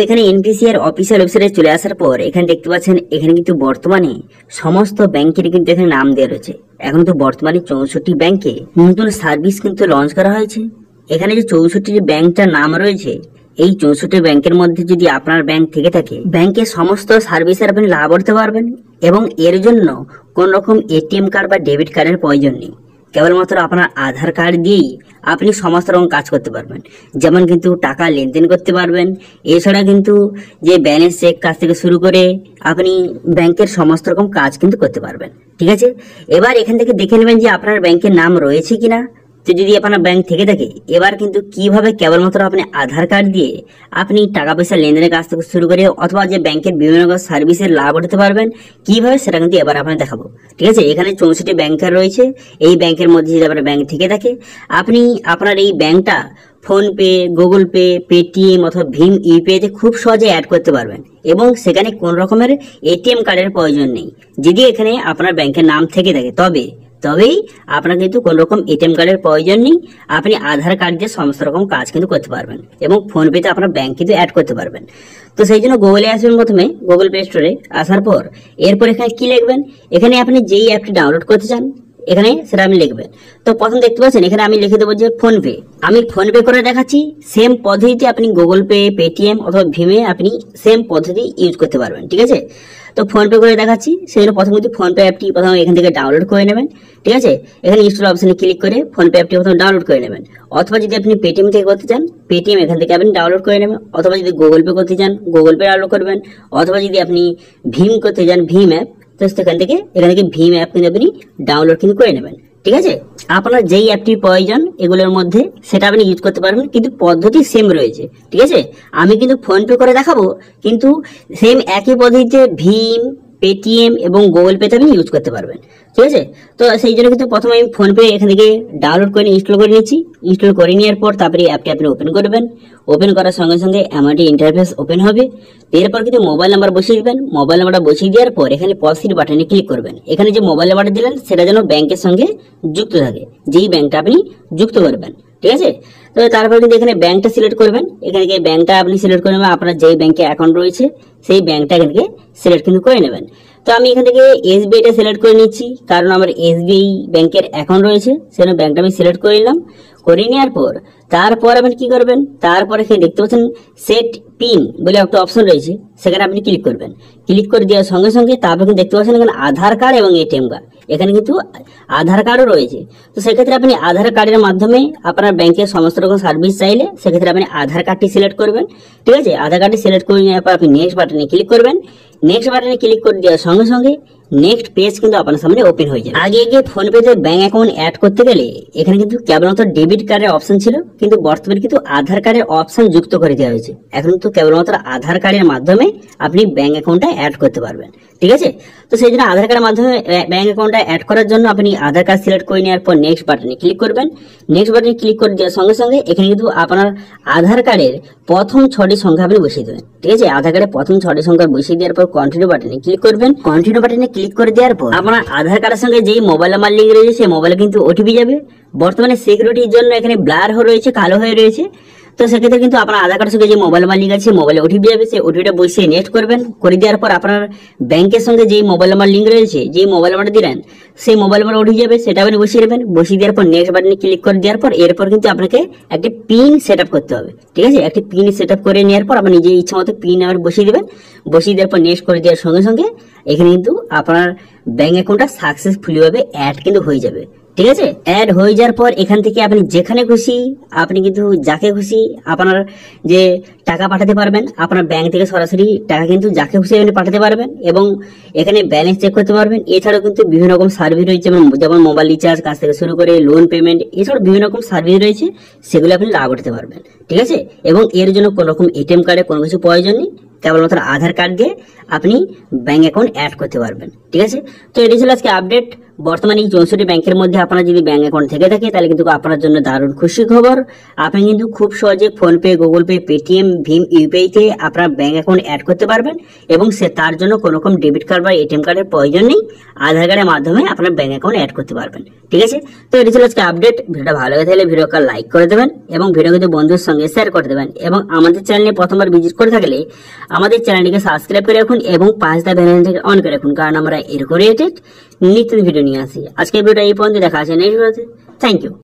এখানে এনপিসিআর অফিসিয়াল ওয়েবসাইটে চলে আসার পর এখানে দেখতে পাচ্ছেন এখানে কিন্তু বর্তমানে সমস্ত ব্যাংকের কিন্তু এখানে নাম দেওয়া রয়েছে। এখন তো বর্তমানে 64 ব্যাংকে নতুন সার্ভিস কিন্তু লঞ্চ করা হয়েছে। এখানে যে 64 ব্যাংকটার নাম রয়েছে, এই 64 ব্যাংকের মধ্যে যদি আপনার ব্যাংক থেকে থাকে, ব্যাংকের সমস্ত সার্ভিসের আপনি লাভ করতে পারবেন এবং এর জন্য কোন রকম এটিএম কার্ড বা ডেবিট কার্ডের প্রয়োজন নেই। কেবলমাত্র আপনার আধার কার্ড দিয়েই আপনি সমস্ত রকম কাজ করতে পারবেন। যেমন কিন্তু টাকা লেনদেন করতে পারবেন, এছাড়া কিন্তু যে ব্যালেন্স চেক কাজ থেকে শুরু করে আপনি ব্যাংকের সমস্ত রকম কাজ কিন্তু করতে পারবেন। ঠিক আছে, এবার এখান থেকে দেখে নেবেন যে আপনার ব্যাংকের নাম রয়েছে কিনা। তো যদি আপনার ব্যাংক থেকে থাকে, এবার কিন্তু কিভাবে কেবলমাত্র আপনি আধার কার্ড দিয়ে আপনি টাকা পয়সা লেনদেনের কাজ থেকে শুরু করে অথবা যে ব্যাংকের বিভিন্ন সার্ভিসের লাভ উঠাতে পারবেন কিভাবে, সেটা কিন্তু এবার আপনার দেখাবো। ঠিক আছে, এখানে 64 ব্যাংকার রয়েছে। এই ব্যাংকের মধ্যে যদি আপনার ব্যাংক থেকে থাকে, আপনি আপনার এই ব্যাংকটা ফোনপে, গুগল পে, পেটিএম অথবা ভীম ইউপিআইতে খুব সহজে অ্যাড করতে পারবেন এবং সেখানে কোন রকমের এটিএম কার্ডের প্রয়োজন নেই। যদি এখানে আপনার ব্যাংকের নাম থেকে থাকে তবেই আপনার কিন্তু কোন রকম এটিএম কার্ডের প্রয়োজন নেই। আপনি আধার কার্ড দিয়ে সমস্ত রকম কাজ কিন্তু করতে পারবেন এবং ফোনপেতে আপনার ব্যাংক কিন্তু অ্যাড করতে পারবেন। তো সেই জন্য গুগলে আসবেন, প্রথমে গুগল প্লে স্টোরে আসার পর এরপর এখানে কি লিখবেন, এখানে আপনি যেই অ্যাপটি ডাউনলোড করতে চান এখানে সেটা আপনি লিখবেন। তো প্রথম দেখতে পাচ্ছেন এখানে আমি লিখে দেবো যে ফোনপে। আমি ফোনপে করে দেখাচ্ছি। সেম পদ্ধতিতে আপনি গুগল পে, পেটিএম অথবা ভীমে আপনি সেম পদ্ধতি ইউজ করতে পারবেন। ঠিক আছে, তো ফোনপে করে দেখাচ্ছি। সেই জন্য প্রথম কিন্তু ফোনপে অ্যাপটি প্রথমে এখান থেকে ডাউনলোড করে নেবেন। ঠিক আছে, এখানে ইনস্টল অপশনে ক্লিক করে ফোনপে অ্যাপটি প্রথমে ডাউনলোড করে নেবেন। অথবা যদি আপনি পেটিএম থেকে করতে চান, পেটিএম এখান থেকে আপনি ডাউনলোড করে নেবেন। অথবা যদি গুগল পে করতে চান, গুগল পে ডাউনলোড করবেন। অথবা যদি আপনি ভীম করতে চান, ভীম অ্যাপ, তো এখান থেকে ভীম অ্যাপ কিন্তু আপনি ডাউনলোড কিন্তু করে নেবেন। ঠিক আছে, আপনার যেই অ্যাপটির প্রয়োজন এগুলোর মধ্যে সেটা আপনি ইউজ করতে পারবেন, কিন্তু পদ্ধতি সেম রয়েছে। ঠিক আছে, আমি কিন্তু ফোনপে করে দেখাবো, কিন্তু সেম একই পদ্ধতিতে ভীম, পেটিএম এবং গুগল পেতে আপনি ইউজ করতে পারবেন। ঠিক আছে, তো সেই জন্য কিন্তু প্রথমে আমি ফোনপে এখান থেকে ডাউনলোড করে ইনস্টল করে নিচ্ছি। ইনস্টল করে নেওয়ার পর তারপরে অ্যাপটি আপনি ওপেন করবেন। ওপেন করার সঙ্গে সঙ্গে এমনটি ইন্টারফেস ওপেন হবে। এরপর কিন্তু মোবাইল নাম্বার বসিয়ে দিবেন। মোবাইল নাম্বারটা বসিয়ে দেওয়ার পর এখানে প্রসিড বাটনে ক্লিক করবেন। এখানে যে মোবাইল নাম্বারটা দিলেন সেটা যেন ব্যাংকের সঙ্গে যুক্ত থাকে, যেই ব্যাংকটা আপনি যুক্ত করবেন। ঠিক আছে, তো তারপর কিন্তু এখানে ব্যাংকটা সিলেক্ট করবেন। এখানে ব্যাংকটা আপনি সিলেক্ট করে নেবেন। আপনার যেই ব্যাংকে অ্যাকাউন্ট রয়েছে সেই ব্যাংকটা এখান থেকে সিলেক্ট কিন্তু করে নেবেন। তো আমি এখান থেকে এসবিআইটা সিলেক্ট করে নিচ্ছি, কারণ আমার এসবিআই ব্যাংকের অ্যাকাউন্ট রয়েছে, সেজন্য ব্যাংকটা আমি সিলেক্ট করে নিলাম। করে নেওয়ার পর তারপর আপনি কি করবেন, তারপর এখানে দেখতে পাচ্ছেন সেট পিন বলে একটা অপশন রয়েছে, সেখানে আপনি ক্লিক করবেন। ক্লিক করে দেওয়ার সঙ্গে সঙ্গে তারপর কিন্তু দেখতে পাচ্ছেন এখানে আধার কার্ড এবং এটিএম কার্ড, এখানে কিন্তু আধার কার্ডও রয়েছে। তো সেক্ষেত্রে আপনি আধার কার্ডের মাধ্যমে আপনার ব্যাংকের সমস্ত রকম সার্ভিস চাইলে সেক্ষেত্রে আপনি আধার কার্ডটি সিলেক্ট করবেন। ঠিক আছে, আধার কার্ডটি সিলেক্ট করে নেওয়ার পর আপনি নেক্সট বাটনে ক্লিক করবেন। নেক্সট বাটনে ক্লিক করে দেওয়ার সঙ্গে সঙ্গে নেক্সট পেজ কিন্তু আপনার সামনে ওপেন হয়ে যাবে। আগে ফোনপেতে ব্যাংক অ্যাকাউন্ট অ্যাড করতে গেলে এখানে কিন্তু কেবলমাত্র ডেবিট কার্ডের অপশন ছিল, কিন্তু বর্তমানে কিন্তু আধার কার্ডের অপশন যুক্ত করে দেওয়া হয়েছে। এখন তো কেবলমাত্র আধার কার্ডের মাধ্যমে আপনি ব্যাংক অ্যাকাউন্টটা অ্যাড করতে পারবেন। ঠিক আছে, তো সেই জন্য আধার কার্ডের মাধ্যমে ব্যাংক অ্যাকাউন্টটা অ্যাড করার জন্য আপনি আধার কার্ড সিলেক্ট করে নেওয়ার পর নেক্সট বাটনে ক্লিক করবেন। নেক্সট বাটনে ক্লিক করে দেওয়ার সঙ্গে সঙ্গে এখানে কিন্তু আপনার আধার কার্ডের প্রথম 6টি সংখ্যা আপনি বসিয়ে দেবেন। ঠিক আছে, আধার কার্ডের প্রথম 6টি সংখ্যা বসিয়ে দেওয়ার পর কন্টিনিউ বাটনে ক্লিক করবেন। কন্টিনিউ বাটনে ক্লিক করে দেওয়ার পর আপনার আধার কার্ডের সঙ্গে যেই মোবাইল নাম্বার লিঙ্ক রয়েছে সেই মোবাইলে কিন্তু ওটিপি যাবে। বর্তমানে সিকিউরিটির জন্য এখানে ব্লার হয়ে রয়েছে, কালো হয়ে রয়েছে। তো সেক্ষেত্রে কিন্তু আপনার আধার কার্ডের সঙ্গে যে মোবাইল নাম্বার লিঙ্ক আছে মোবাইলে ওটিপি যাবে, সেই ওটিপিটা বসিয়ে নেক্সট করবেন। করে দেওয়ার পর আপনার ব্যাংকের সঙ্গে যেই মোবাইল নাম্বার লিঙ্ক রয়েছে, যেই মোবাইল নাম্বারটা দিলেন সেই মোবাইল নাম্বার ওটিপি যাবে, সেটা আপনি বসিয়ে দেবেন। বসিয়ে দেওয়ার পর নেক্সট বাটনে ক্লিক করে দেওয়ার পর এরপর কিন্তু আপনাকে একটি পিন সেট আপ করতে হবে। ঠিক আছে, একটি পিন সেট আপ করে নেওয়ার পর আপনি নিজের ইচ্ছা মতো পিন আবার বসিয়ে দেবেন। বসিয়ে দেওয়ার পর নেক্সট করে দেওয়ার সঙ্গে সঙ্গে এখানে কিন্তু আপনার ব্যাংক অ্যাকাউন্টটা সাকসেসফুলি ভাবে অ্যাড কিন্তু হয়ে যাবে। ঠিক আছে, অ্যাড হয়ে যাওয়ার পর এখান থেকে আপনি যেখানে খুশি আপনি কিন্তু যাকে খুশি আপনার যে টাকা পাঠাতে পারবেন। আপনার ব্যাংক থেকে সরাসরি টাকা কিন্তু যাকে খুশি আপনি পাঠাতে পারবেন এবং এখানে ব্যালেন্স চেক করতে পারবেন। এছাড়াও কিন্তু বিভিন্ন রকম সার্ভিস রয়েছে, যেমন মোবাইল রিচার্জ কাছ থেকে শুরু করে লোন পেমেন্ট, এছাড়াও বিভিন্ন রকম সার্ভিস রয়েছে, সেগুলো আপনি লাভ করতে পারবেন। ঠিক আছে, এবং এর জন্য কোনো রকম এটিএম কার্ডের কোনো কিছু প্রয়োজন নেই, কেবলমাত্র আধার কার্ড দিয়ে আপনি ব্যাংক অ্যাকাউন্ট অ্যাড করতে পারবেন। ঠিক আছে, তো এটি ছিল আজকে আপডেট। বর্তমানে এই 64 ব্যাংকের মধ্যে আপনার যদি ব্যাংক অ্যাকাউন্ট থেকে থাকে তাহলে কিন্তু আপনার জন্য দারুণ খুশি খবর। আপনি কিন্তু খুব সহজে ফোনপে, গুগল পে, পেটিএম, ভীম, ইউপিআই তে আপনার ব্যাংক অ্যাকাউন্ট অ্যাড করতে পারবেন এবং তার জন্য কোনো রকম ডেবিট কার্ড বা এটিএম কার্ডের প্রয়োজন নেই। আধার কার্ডের মাধ্যমে আপনার ব্যাংক অ্যাকাউন্ট অ্যাড করতে পারবেন। ঠিক আছে, তো এটি ছিল আজকে আপডেট। ভিডিওটা ভালো লাগে তাহলে ভিডিওকে লাইক করে দেবেন এবং ভিডিও কিন্তু বন্ধুদের সঙ্গে শেয়ার করে দেবেন এবং আমাদের চ্যানেলে প্রথমবার ভিজিট করে থাকলে আমাদের চ্যানেলটিকে সাবস্ক্রাইব করে রাখুন এবং পাঁচটা বেল আইকনটাকে অন করে রাখুন, কারণ আমরা এরকম রিলেটেড নিত্য ভিডিও নিয়ে আসি। আজকে ভিডিওটা এই পর্যন্ত, দেখা আছে নেক্সট ভিডিওতে। Thank you.